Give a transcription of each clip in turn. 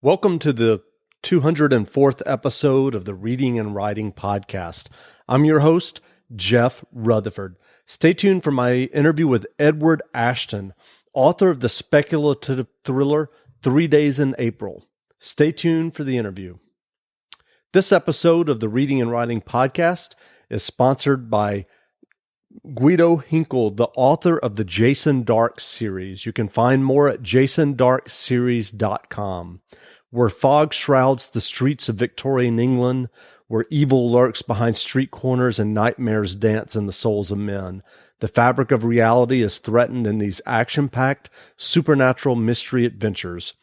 Welcome to the 204th episode of the Reading and Writing Podcast. I'm your host, Jeff Rutherford. Stay tuned for my interview with Edward Ashton, author of the speculative thriller 3 Days in April. Stay tuned for the interview. This episode of the Reading and Writing Podcast is sponsored by Guido Hinkle, the author of the Jason Dark series. You can find more at jasondarkseries.com. Where fog shrouds the streets of Victorian England, where evil lurks behind street corners and nightmares dance in the souls of men, the fabric of reality is threatened in these action-packed, supernatural mystery adventures.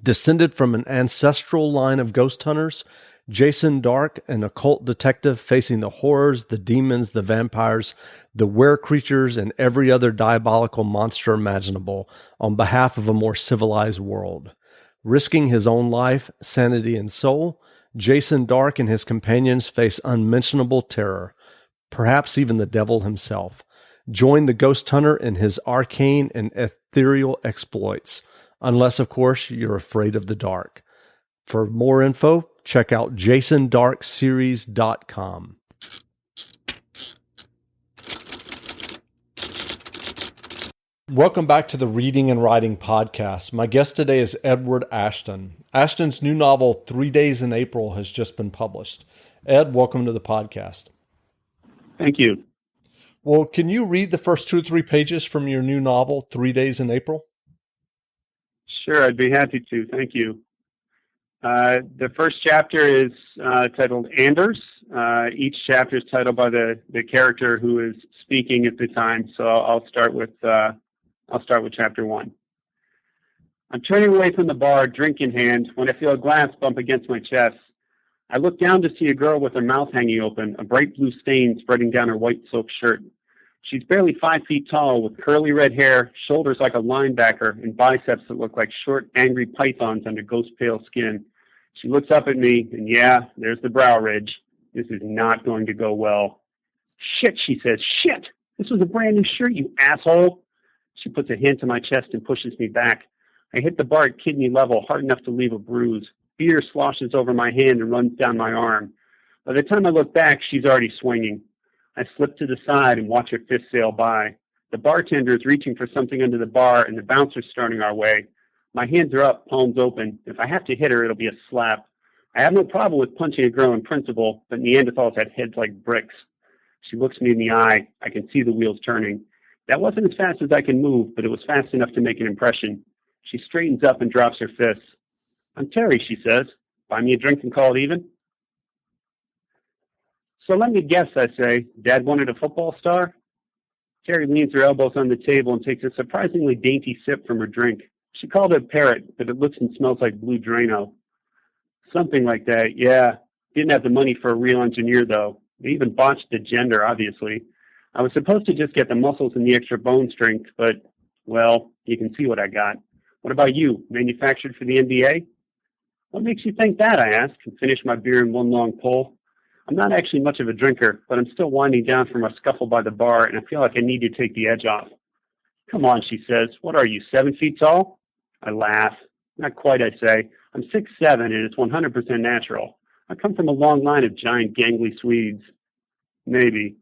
Descended from an ancestral line of ghost hunters, Jason Dark, an occult detective facing the horrors, the demons, the vampires, the were-creatures, and every other diabolical monster imaginable on behalf of a more civilized world. Risking his own life, sanity, and soul, Jason Dark and his companions face unmentionable terror, perhaps even the devil himself. Join the ghost hunter in his arcane and ethereal exploits, unless, of course, you're afraid of the dark. For more info, check out jasondarkseries.com. Welcome back to the Reading and Writing Podcast. My guest today is Edward Ashton. Ashton's new novel, 3 Days in April, has just been published. Ed, welcome to the podcast. Thank you. Well, can you read the first 2 or 3 pages from your new novel, 3 Days in April? Sure, I'd be happy to. Thank you. The first chapter is titled Anders. Each chapter is titled by the character who is speaking at the time, so I'll start with chapter 1. I'm turning away from the bar, drink in hand, when I feel a glass bump against my chest. I look down to see a girl with her mouth hanging open, a bright blue stain spreading down her white silk shirt. She's barely 5 feet tall, with curly red hair, shoulders like a linebacker, and biceps that look like short, angry pythons under ghost-pale skin. She looks up at me, and yeah, there's the brow ridge. This is not going to go well. Shit, she says. Shit! This was a brand new shirt, you asshole! She puts a hand to my chest and pushes me back. I hit the bar at kidney level, hard enough to leave a bruise. Beer sloshes over my hand and runs down my arm. By the time I look back, she's already swinging. I slip to the side and watch her fist sail by. The bartender is reaching for something under the bar, and the bouncer's starting our way. My hands are up, palms open. If I have to hit her, it'll be a slap. I have no problem with punching a girl in principle, but Neanderthals had heads like bricks. She looks me in the eye. I can see the wheels turning. That wasn't as fast as I can move, but it was fast enough to make an impression. She straightens up and drops her fists. I'm Terry, she says. Buy me a drink and call it even? So let me guess, I say. Dad wanted a football star? Terry leans her elbows on the table and takes a surprisingly dainty sip from her drink. She called it Parrot, but it looks and smells like blue Drano. Something like that, yeah. Didn't have the money for a real engineer, though. They even botched the gender, obviously. I was supposed to just get the muscles and the extra bone strength, but, well, you can see what I got. What about you? Manufactured for the NBA? What makes you think that, I ask, and finish my beer in one long pull. I'm not actually much of a drinker, but I'm still winding down from a scuffle by the bar, and I feel like I need to take the edge off. Come on, she says. What are you, 7 feet tall? I laugh. Not quite, I say. I'm 6'7", and it's 100% natural. I come from a long line of giant, gangly Swedes. Maybe.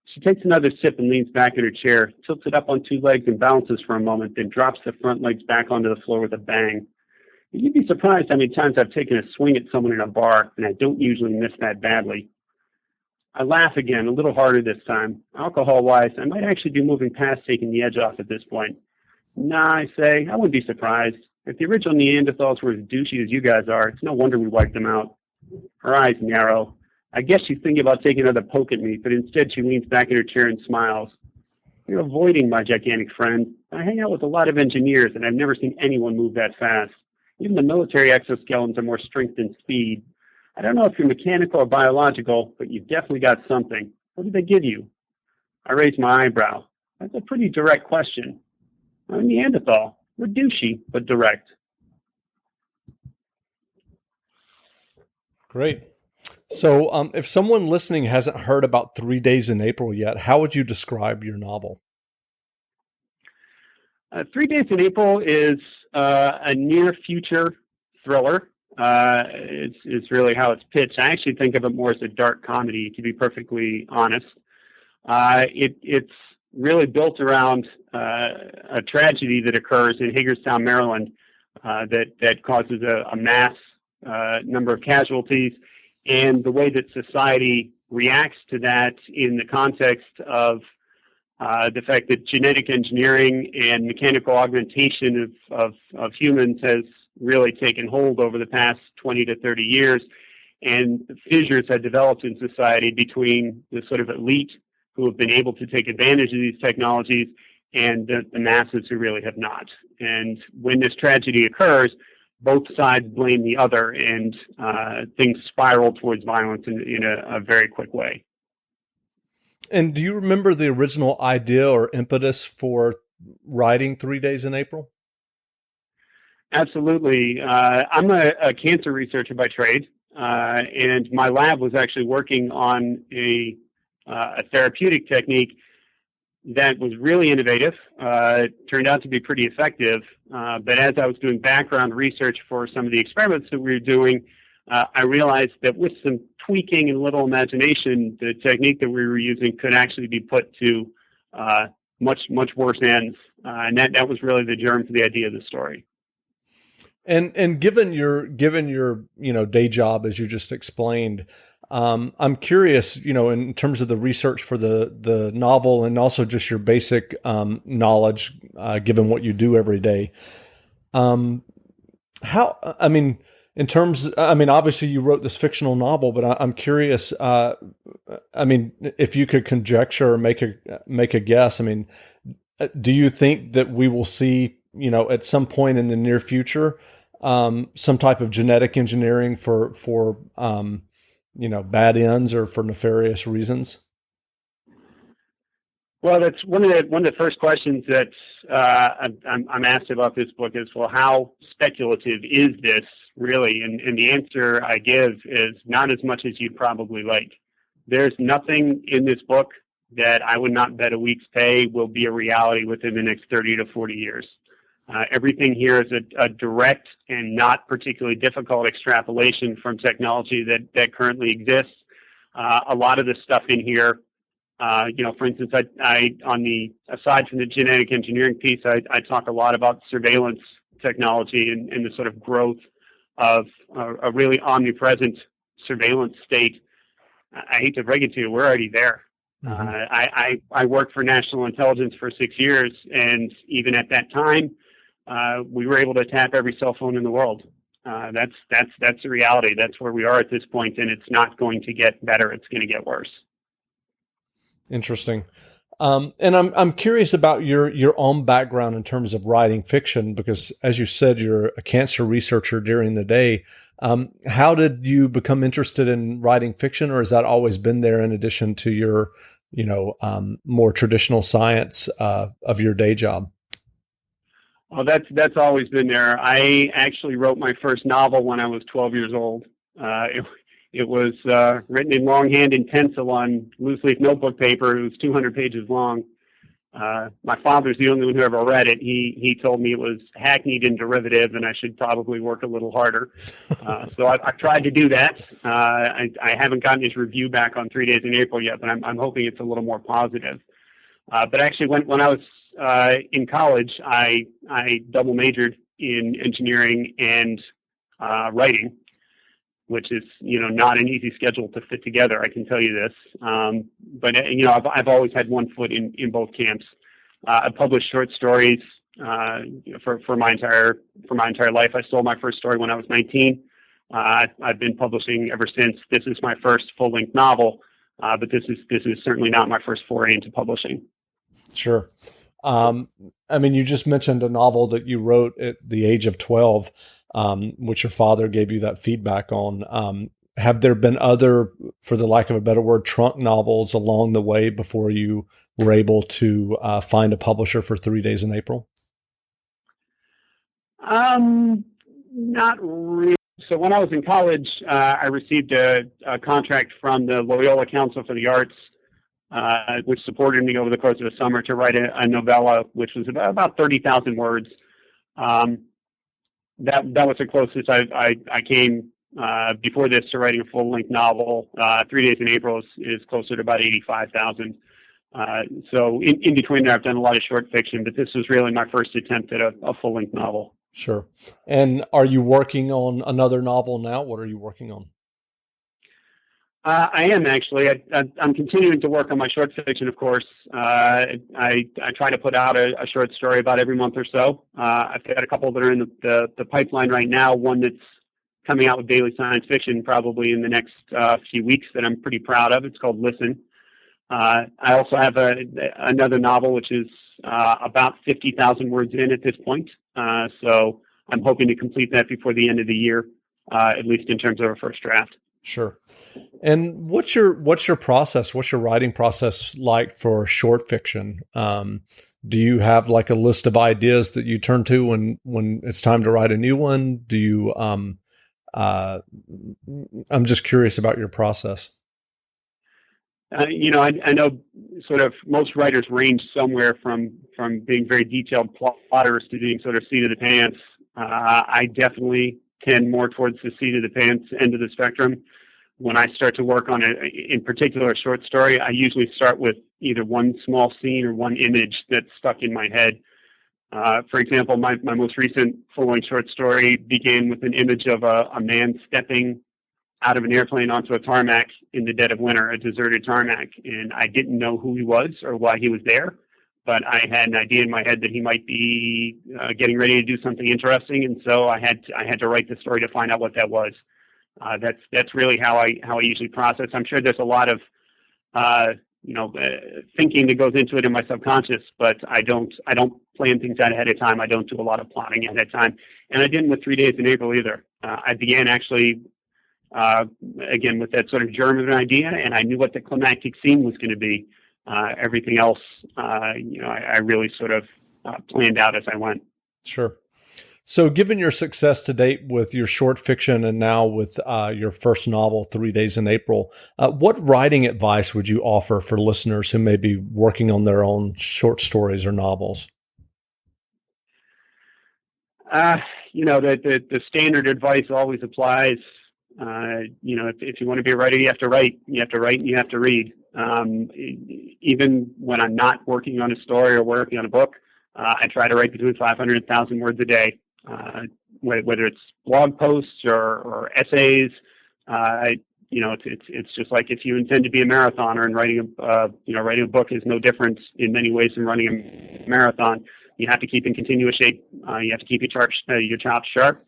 She takes another sip and leans back in her chair, tilts it up on 2 legs and balances for a moment, then drops the front legs back onto the floor with a bang. You'd be surprised how many times I've taken a swing at someone in a bar, and I don't usually miss that badly. I laugh again, a little harder this time. Alcohol-wise, I might actually be moving past taking the edge off at this point. Nah, I say, I wouldn't be surprised. If the original Neanderthals were as douchey as you guys are, it's no wonder we wiped them out. Her eyes narrow. I guess she's thinking about taking another poke at me, but instead she leans back in her chair and smiles. You're avoiding my gigantic friend. I hang out with a lot of engineers, and I've never seen anyone move that fast. Even the military exoskeletons are more strength than speed. I don't know if you're mechanical or biological, but you've definitely got something. What did they give you? I raise my eyebrow. That's a pretty direct question. I'm a Neanderthal. We're douchey, but direct. Great. So if someone listening hasn't heard about 3 Days in April yet, how would you describe your novel? 3 Days in April is a near future thriller. It's really how it's pitched. I actually think of it more as a dark comedy, to be perfectly honest. It's really built around a tragedy that occurs in Hagerstown, Maryland, that causes a mass number of casualties, and the way that society reacts to that in the context of the fact that genetic engineering and mechanical augmentation of humans has really taken hold over the past 20 to 30 years, and fissures have developed in society between the sort of elite who have been able to take advantage of these technologies and the masses who really have not. And when this tragedy occurs, both sides blame the other, and things spiral towards violence in a very quick way. And do you remember the original idea or impetus for writing 3 Days in April? Absolutely. I'm a cancer researcher by trade, and my lab was actually working on a therapeutic technique that was really innovative, turned out to be pretty effective. But as I was doing background research for some of the experiments that we were doing, I realized that with some tweaking and little imagination, the technique that we were using could actually be put to much worse ends. And that was really the germ for the idea of the story. And given your day job, as you just explained, I'm curious, in terms of the research for the novel and also just your basic knowledge, given what you do every day. Obviously you wrote this fictional novel, but I'm curious, if you could conjecture or make a guess, do you think that we will see, at some point in the near future, some type of genetic engineering for bad ends or for nefarious reasons? Well, that's one of the first questions that I'm asked about this book is, well, how speculative is this really? And the answer I give is not as much as you'd probably like. There's nothing in this book that I would not bet a week's pay will be a reality within the next 30 to 40 years. Everything here is a direct and not particularly difficult extrapolation from technology that currently exists. A lot of the stuff in here, for instance, aside from the genetic engineering piece, I talk a lot about surveillance technology and the sort of growth of a really omnipresent surveillance state. I hate to break it to you, we're already there. Mm-hmm. I worked for national intelligence for 6 years, and even at that time, we were able to tap every cell phone in the world. That's the reality. That's where we are at this point, and it's not going to get better. It's going to get worse. Interesting. And I'm curious about your own background in terms of writing fiction, because as you said, you're a cancer researcher during the day. How did you become interested in writing fiction, or has that always been there in addition to your, more traditional science of your day job? Well, that's always been there. I actually wrote my first novel when I was 12 years old. It was written in longhand in pencil on loose leaf notebook paper. It was 200 pages long. My father's the only one who ever read it. He told me it was hackneyed and derivative, and I should probably work a little harder. So I've tried to do that. I haven't gotten his review back on 3 Days in April yet, but I'm hoping it's a little more positive. But actually, when I was in college, I double majored in engineering and writing, which is, not an easy schedule to fit together. I can tell you this. But I've always had one foot in both camps. I published short stories for my entire life. I sold my first story when I was 19. I've been publishing ever since. This is my first full-length novel, but this is certainly not my first foray into publishing. Sure. You just mentioned a novel that you wrote at the age of 12, which your father gave you that feedback on. Have there been other, for the lack of a better word, trunk novels along the way before you were able to find a publisher for 3 Days in April? Not really. So when I was in college, I received a contract from the Loyola Council for the Arts, which supported me over the course of the summer to write a novella, which was about 30,000 words. that was the closest I came before this to writing a full length novel. 3 Days in April is closer to about 85,000. So in between there, I've done a lot of short fiction, but this was really my first attempt at a full length novel. Sure. And are you working on another novel now? What are you working on? I am actually. I'm continuing to work on my short fiction, of course. I try to put out a short story about every month or so. I've got a couple that are in the pipeline right now. One that's coming out with Daily Science Fiction probably in the next few weeks that I'm pretty proud of. It's called Listen. I also have another novel which is about 50,000 words in at this point. So I'm hoping to complete that before the end of the year, at least in terms of a first draft. Sure. And what's your process? What's your writing process like for short fiction? Do you have like a list of ideas that you turn to when it's time to write a new one? Do you? I'm just curious about your process. I know sort of most writers range somewhere from being very detailed plotters to being sort of seat of the pants. I definitely tend more towards the seat of the pants end of the spectrum. When I start to work on in particular a short story, I usually start with either one small scene or one image that's stuck in my head. For example, my most recent full-length short story began with an image of a man stepping out of an airplane onto a tarmac in the dead of winter, a deserted tarmac. And I didn't know who he was or why he was there, but I had an idea in my head that he might be getting ready to do something interesting. And so I had to write the story to find out what that was. That's really how I usually process. I'm sure there's a lot of thinking that goes into it in my subconscious, but I don't plan things out ahead of time. I don't do a lot of plotting ahead of time, and I didn't with 3 Days in April either. I began actually again with that sort of germ of an idea, and I knew what the climactic scene was going to be. Everything else, I really sort of planned out as I went. Sure. So given your success to date with your short fiction and now with your first novel, 3 Days in April, what writing advice would you offer for listeners who may be working on their own short stories or novels? The standard advice always applies. If you want to be a writer, you have to write. You have to write and you have to read. Even when I'm not working on a story or working on a book, I try to write between 500 and 1,000 words a day. Whether it's blog posts or essays, it's just like if you intend to be a marathoner, and writing a book is no different in many ways than running a marathon. You have to keep in continuous shape. You have to keep your chops sharp,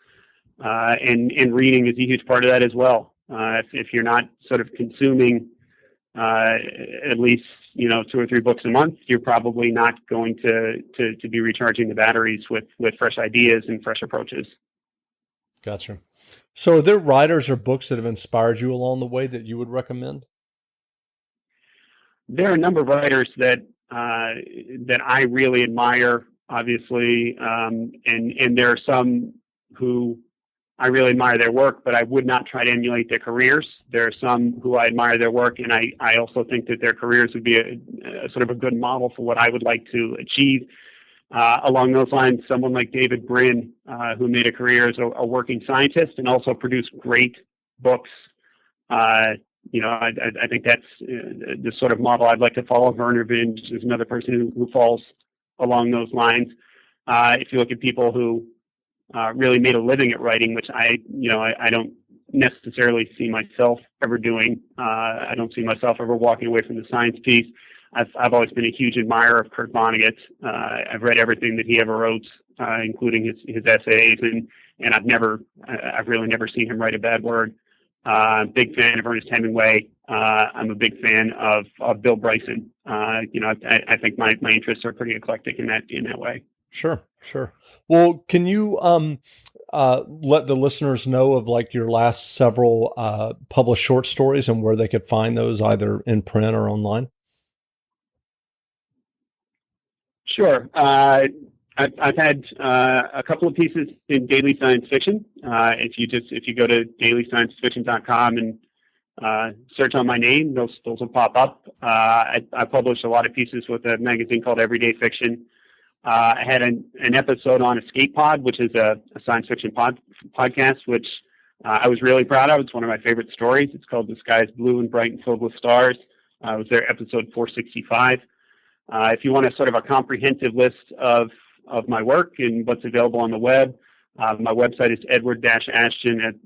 and reading is a huge part of that as well. If you're not sort of consuming at least 2 or 3 books a month, you're probably not going to be recharging the batteries with fresh ideas and fresh approaches. Gotcha. So are there writers or books that have inspired you along the way that you would recommend? There are a number of writers that I really admire, obviously, and there are some who I really admire their work, but I would not try to emulate their careers. There are some who I admire their work, and I also think that their careers would be a sort of a good model for what I would like to achieve. Along those lines, someone like David Brin, who made a career as a working scientist and also produced great books. I think that's the sort of model I'd like to follow. Werner Vinge is another person who falls along those lines. If you look at people who really made a living at writing, which I don't necessarily see myself ever doing. I don't see myself ever walking away from the science piece. I've always been a huge admirer of Kurt Vonnegut. I've read everything that he ever wrote, including his essays, and I've really never seen him write a bad word. Big fan of Ernest Hemingway. I'm a big fan of Bill Bryson. I think my interests are pretty eclectic in that way. Sure. Well, can you let the listeners know of like your last several published short stories and where they could find those either in print or online? Sure. I've had a couple of pieces in Daily Science Fiction. If you go to dailysciencefiction.com and search on my name, those will pop up. I publish a lot of pieces with a magazine called Everyday Fiction. I had an episode on Escape Pod, which is a science fiction podcast, which I was really proud of. It's one of my favorite stories. It's called The Sky is Blue and Bright and Filled with Stars. It was their episode 465. If you want a sort of a comprehensive list of my work and what's available on the web, my website is edward-ashton at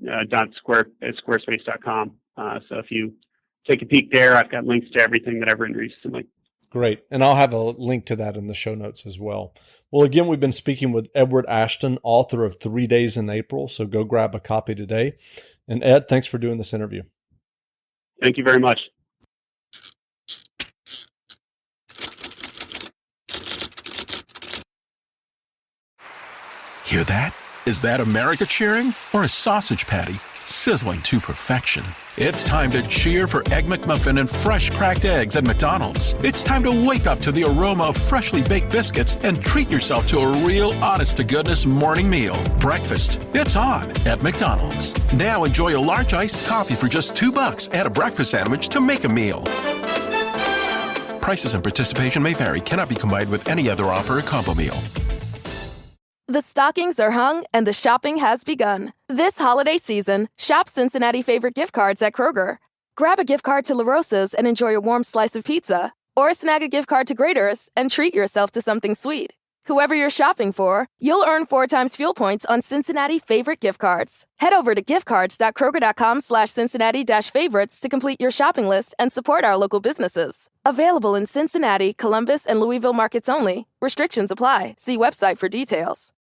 squarespace.com. So if you take a peek there, I've got links to everything that I've written recently. Great. And I'll have a link to that in the show notes as well. Well, again, we've been speaking with Edward Ashton, author of 3 Days in April. So go grab a copy today. And Ed, thanks for doing this interview. Thank you very much. Hear that? Is that America cheering or a sausage patty sizzling to perfection? It's time to cheer for Egg McMuffin and fresh cracked eggs at McDonald's. It's time to wake up to the aroma of freshly baked biscuits and treat yourself to a real honest-to-goodness morning meal. Breakfast, it's on at McDonald's. Now enjoy a large iced coffee for just $2 and a breakfast sandwich to make a meal. Prices and participation may vary. Cannot be combined with any other offer or combo meal. The stockings are hung and the shopping has begun. This holiday season, shop Cincinnati favorite gift cards at Kroger. Grab a gift card to La Rosa's and enjoy a warm slice of pizza. Or snag a gift card to Grater's and treat yourself to something sweet. Whoever you're shopping for, you'll earn 4 times fuel points on Cincinnati favorite gift cards. Head over to giftcards.kroger.com/Cincinnati-favorites to complete your shopping list and support our local businesses. Available in Cincinnati, Columbus, and Louisville markets only. Restrictions apply. See website for details.